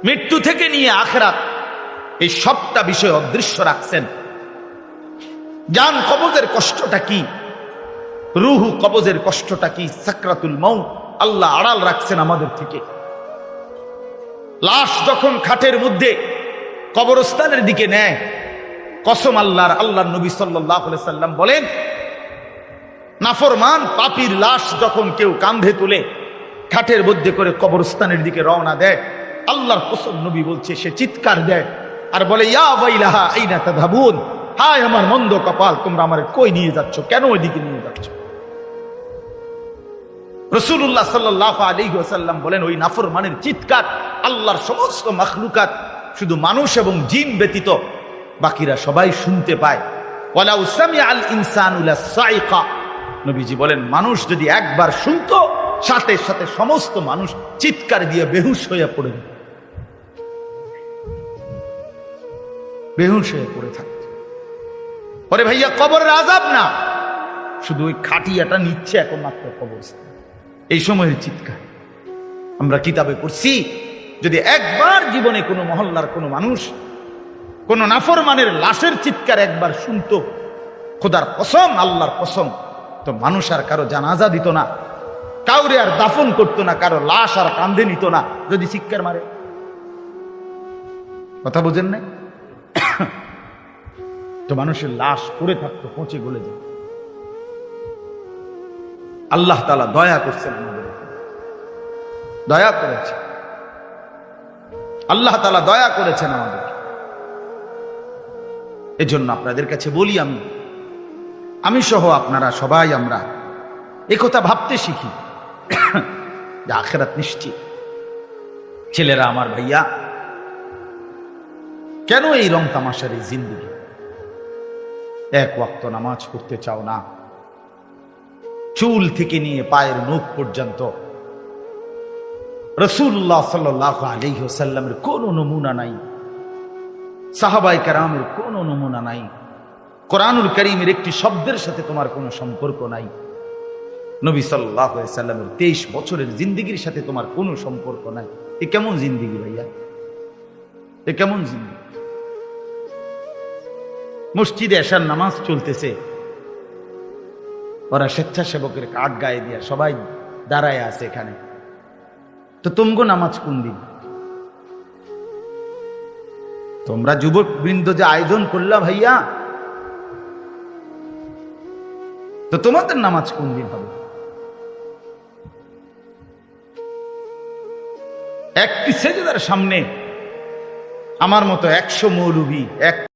মৃত্যু থেকে নিয়ে আখিরাত, এই সবটা বিষয় অদৃশ্য রাখছেন। জান কবজের কষ্টটা কি, রুহু কবজের কষ্টটা কি, সাকরাতুল মাউত আল্লাহ আড়াল রাখছেন আমাদের থেকে। লাশ যখন খাটের মধ্যে কবরস্থানের দিকে নেয়, কসম আল্লাহর, আল্লাহর নবী সাল্লাল্লাহু আলাইহি সাল্লাম বলেন, নাফরমান পাপীর লাশ যখন কেউ কাঁধে তুলে খাটের মধ্যে করে কবরস্থানের দিকে রওনা দেয়, আল্লাহর কসম নবী বলছে, সে চিৎকার দেয় আর বলে, ইয়া ওয়াইলাহা আইনা তাযহাবুন, হায় আমার মন্দ কপাল, তোমরা আমারে কই নিয়ে যাচ্ছ, কেন ওইদিকে নিয়ে যাচ্ছ? রাসূলুল্লাহ সাল্লাল্লাহু আলাইহি ওয়াসাল্লাম বলেন, ওই নাফরমানের চিৎকার আল্লাহর সমস্ত মাখলুকাত, শুধু মানুষ এবং জিন ব্যতীত বাকিরা সবাই শুনতে পায়। ওয়ালাউ সামিআল ইনসানু লাসাইকা, নবীজি বলেন, মানুষ যদি একবার শুনতো, সাথে সাথে সমস্ত মানুষ চিৎকার দিয়ে বেহুশ হয়ে পড়ে যেত, বেহুশ হয়ে পড়ে থাকত। ওরে ভাইয়া, কবরের আযাব না, শুধু ওই খাটিয়াটা নিচ্ছে এখন মাত্র কবরস্থান, এই সময়ের চিৎকার। আমরা কিতাবে পড়ছি, যদি একবার জীবনে কোনো মহল্লার কোনো মানুষ কোন নাফরমানের লাশের চিৎকার একবার শুনতো, খোদার কসম, আল্লাহর কসম, তো মানুষ আর কারো জানাজা দিত না, কাউরে আর দাফন করতো না, কারো লাশ আর কাঁধে নিত না যদি চিৎকার মারে। কথা বুঝেন না? তো মানুষের লাশ পড়ে থাকতো, পচে গলে যেত। আল্লাহ তাআলা দয়া করছেন আমাদের উপর, দয়া করেছে আল্লাহ তাআলা, দয়া করেছেন আমাদের। এজন্য আপনাদের কাছে বলি, আমি সহ আপনারা সবাই আমরা একথা ভাবতে শিখি যে আখিরাত নিশ্চিত। ছেলেরা আমার, ভাইয়া, কেন এই রং তামাশার এই জিন্দেগি? এক ওয়াক্ত নামাজ পড়তে চাও না, চুল থেকে নিয়ে পায়ের নখ পর্যন্ত রাসূলুল্লাহ সাল্লাল্লাহু আলাইহি ওয়াসাল্লামের কোনো নমুনা নাই, সাহাবায়ে কেরামের কোনো নমুনা নাই, কোরআনুল কারীমের একটি শব্দের সাথে তোমার কোনো সম্পর্ক নাই, নবী সাল্লাল্লাহু আলাইহি সাল্লামের 23 বছরের জিন্দেগির সাথে তোমার কোনো সম্পর্ক নাই। এ কেমন জিন্দেগি ভাইয়া? এ কেমন জিন্দেগি? মসজিদে এশার নামাজ চলতেছে, ওরা স্বেচ্ছাসেবকের কার্ড গায়ে দিয়া সবাই দাঁড়ায় আছে এখানে, তো তোমগো নামাজ কোন দিন? তোমরা যুবক বৃন্দ যে আয়োজন করলা ভাইয়া, তো তোমাদের নামাজ কোন দিন হবে? একটি সেজদার সামনে আমার মতো 100 মৌলবী, এক